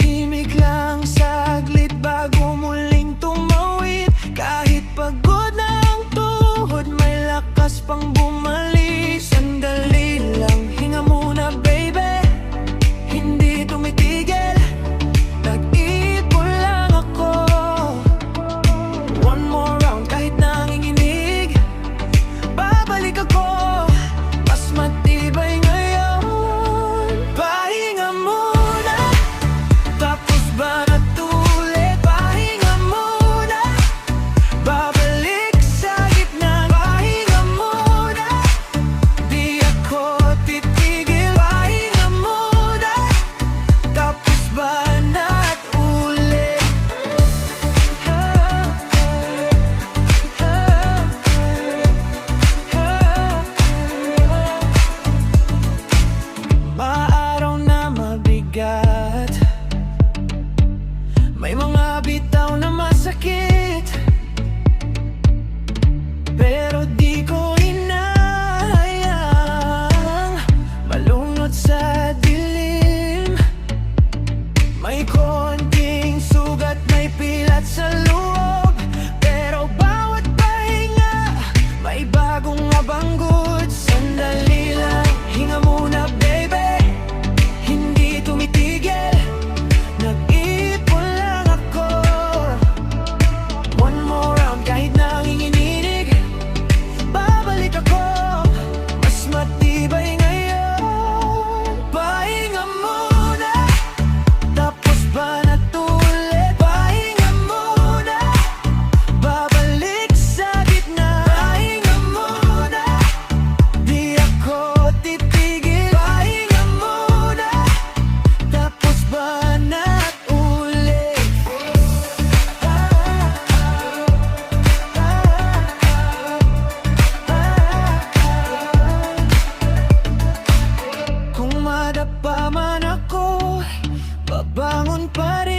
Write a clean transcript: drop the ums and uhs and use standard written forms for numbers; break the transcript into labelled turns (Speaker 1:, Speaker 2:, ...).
Speaker 1: Tahimik lang saglit bago muling tumawid. Kahit pagod na ang tuhod, may lakas pang bumalik. Sandali lang, hinga muna baby, hindi tumitigil. Nag-iipon lang ako. One more round kahit nanginginig, babalik ako. Mas matibay ngayon. Pahinga muna, tapos banat ulit. Pahinga muna, babalik sa gitna. Pahinga muna, di ako titigil. Pahinga muna, tapos banat ulit. Maaraw na mabigat, may mga bitaw na masakit, pero di ko hinahayang malunod sa dilim. May konting sugat, may pilat sa loob, pero bawat pahinga may bagong abanggot. Sandali lang, hinga muna baby, hindi tumitigil. Nag-iipon lang ako. One more round kahit nanginginig, babalik ako. Mas matibay ngayon. Pahinga muna, tapos banat ulit. Pahinga muna, babalik sa gitna. Pahinga muna, di ako titigil. Pahinga muna, tapos banat ulit. Kung madapa man ako, babangon pa rin.